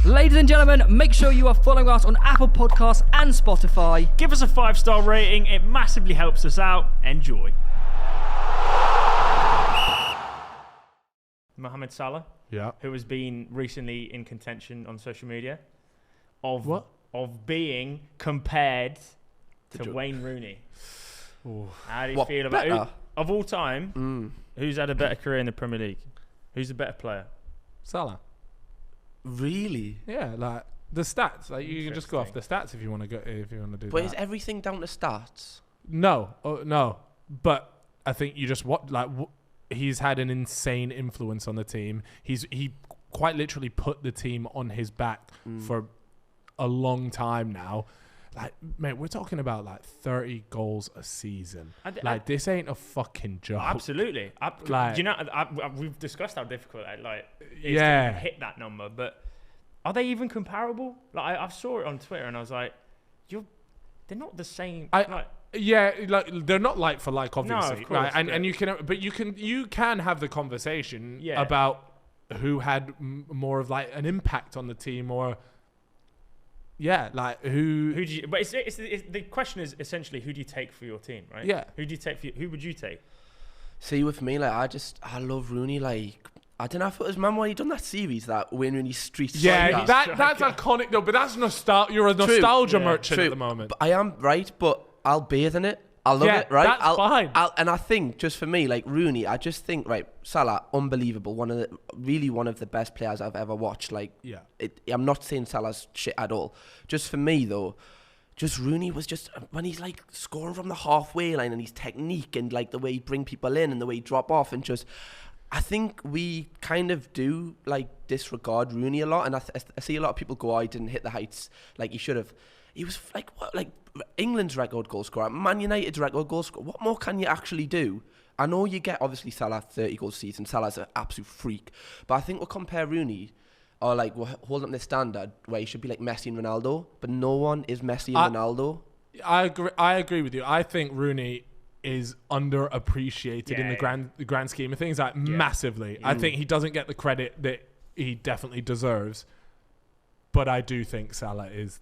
Ladies and gentlemen, make sure you are following us on Apple Podcasts and Spotify. Give us a 5-star rating. It massively helps us out. Enjoy. Mohamed Salah, who has been recently in contention on social media of being compared to Wayne Rooney. Ooh. How do you feel about it? Of all time, who's had a better career in the Premier League? Who's a better player? Salah. Really? Yeah, like the stats. Like you can just go off the stats if you want to go. If you want to do but that. Is everything down to stats? No, no. But I think you just he's had an insane influence on the team. He quite literally put the team on his back for a long time now. Like, mate, we're talking about like 30 goals a season. This ain't a fucking joke. Absolutely. Like, you know, we've discussed how difficult it is to hit that number, but are they even comparable? Like, I saw it on Twitter and I was like, they're not the same. They're not like for like, obviously. No, of course, right? And you can have the conversation about who had more of like an impact on the team or. Yeah, like who do you? But it's the question is essentially who do you take for your team, right? Yeah. Who do you take? Who would you take? See, with me, like I love Rooney. Like I don't know if it was when he done that series that Wayne Rooney Street. Yeah, that's iconic though. But that's nostalgia. You're a nostalgia merchant at the moment. But I am right, but I'll bathe in it. I love it, right? That's fine. And I think just for me, like Rooney, I just think Salah, unbelievable, one of the best players I've ever watched. Like, I'm not saying Salah's shit at all. Just for me though, just Rooney was just when he's like scoring from the halfway line and his technique and like the way he bring people in and the way he drop off and just. I think we kind of do like disregard Rooney a lot, and I see a lot of people go, "Oh, he didn't hit the heights like he should have." He was like England's record goal scorer, Man United's record goal scorer. What more can you actually do? I know you get obviously Salah 30 goals a season. Salah's an absolute freak, but I think we'll compare Rooney or like we'll hold up this standard where he should be like Messi and Ronaldo, but no one is Messi and Ronaldo. I agree with you. I think Rooney is underappreciated in the grand scheme of things, like massively. I think he doesn't get the credit that he definitely deserves, but I do think Salah is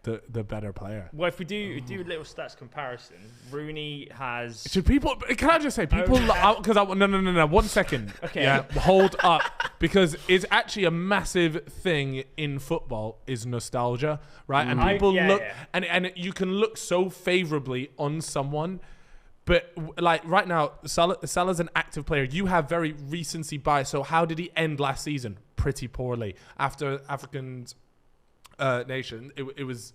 the better player. Well, if we do a little stats comparison, Rooney has. Should people? Can I just say people? Because no. 1 second. Okay. Yeah, hold up, because it's actually a massive thing in football is nostalgia, right? And people look, and you can look so favorably on someone. But like right now, Salah's an active player. You have very recency bias. So how did he end last season? Pretty poorly. After African's nation, it was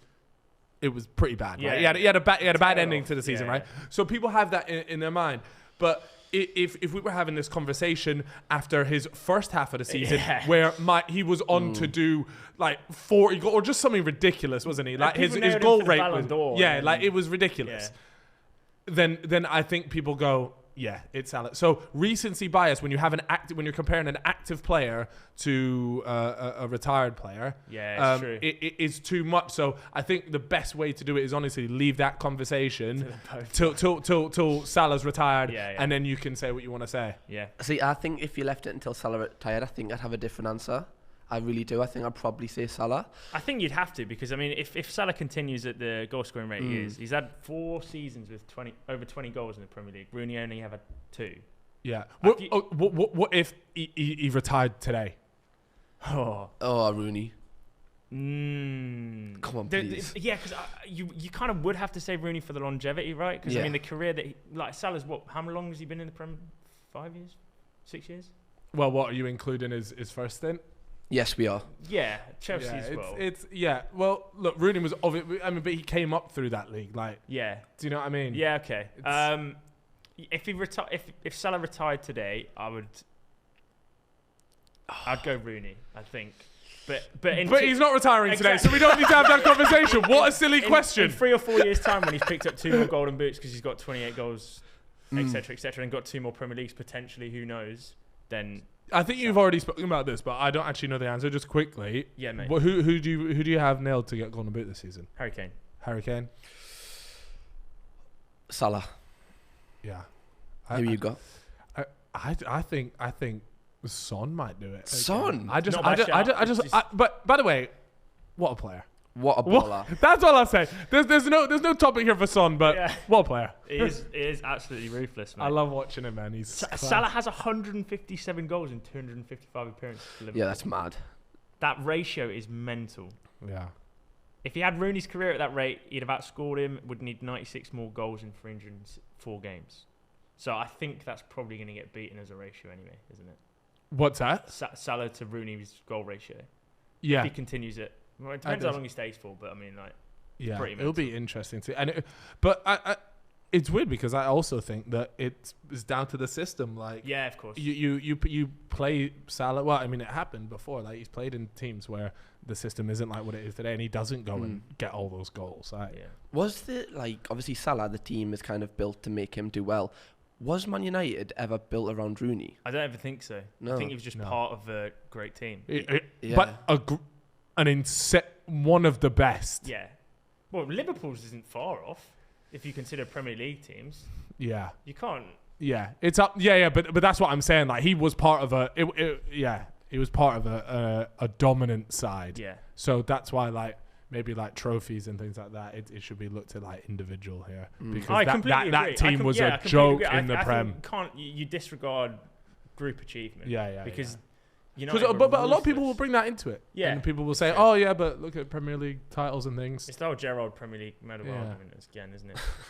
pretty bad. Yeah, right? He had a bad ending to the season, right? So people have that in their mind. But if we were having this conversation after his first half of the season, where he was on to do like 40 goals or just something ridiculous, wasn't he? Like his goal rate was like it was ridiculous. Yeah. Then I think people go, it's Salah. So recency bias when you have when you're comparing an active player to a retired player, it's true. It is too much. So I think the best way to do it is honestly leave that conversation till Salah's retired, and then you can say what you want to say. Yeah. See, I think if you left it until Salah retired, I think I'd have a different answer. I really do. I think I'd probably say Salah. I think you'd have to, because I mean, if Salah continues at the goal scoring rate he is, he's had 4 seasons with over 20 goals in the Premier League. Rooney only had 2. Yeah. What if he retired today? Oh, Rooney. Come on, please. Because you kind of would have to say Rooney for the longevity, right? Because I mean, the career that Salah's how long has he been in the Premier? 5 years, 6 years? Well, what are you including his first stint? Yes, we are. Yeah, Chelsea as well. Well, look, Rooney was obviously. I mean, but he came up through that league. Like, do you know what I mean? Yeah. Okay. If Salah retired today, I'd go Rooney. I think. But he's not retiring today, so we don't need to have that conversation. What a silly question. In 3 or 4 years' time, when he's picked up 2 more golden boots because he's got 28 goals, etc., and got 2 more Premier Leagues potentially, who knows? Then. I think you've already spoken about this, but I don't actually know the answer. Just quickly, mate. Who do you have nailed to get golden boot this season? Harry Kane. Harry Kane. Salah. Yeah. Who you got? I think Son might do it. Son? But by the way, what a player. What a baller. That's all I'll say. There's no topic here for Son, but what a player. It is absolutely ruthless, man. I love watching him, man. Salah has 157 goals in 255 appearances for Liverpool. Yeah, that's mad. That ratio is mental. Yeah. If he had Rooney's career at that rate, he'd have outscored him, would need 96 more goals in 304 games. So I think that's probably going to get beaten as a ratio anyway, isn't it? What's that? Salah to Rooney's goal ratio. Yeah. If he continues it. Well, it depends how long he stays for, but I mean, like, yeah, pretty it'll be interesting too. But it's weird because I also think that it's down to the system. Like, yeah, of course. You play Salah. Well, I mean, it happened before. Like, he's played in teams where the system isn't like what it is today, and he doesn't go and get all those goals. Was the obviously Salah, the team is kind of built to make him do well. Was Man United ever built around Rooney? I don't ever think so. No. I think he was just part of a great team. But one of the best. Yeah. Well, Liverpool's isn't far off if you consider Premier League teams. Yeah. You can't. Yeah, it's up. Yeah, but that's what I'm saying. Like, he was part of he was part of a dominant side. Yeah. So that's why, like, maybe like trophies and things like that, it should be looked at like individual here because that team was a joke in the Prem. You disregard group achievement? Yeah. Because. But a lot of people will bring that into it. Yeah. And people will say, oh, yeah, but look at Premier League titles and things. It's the old Gerrard Premier League medal argument again, isn't it?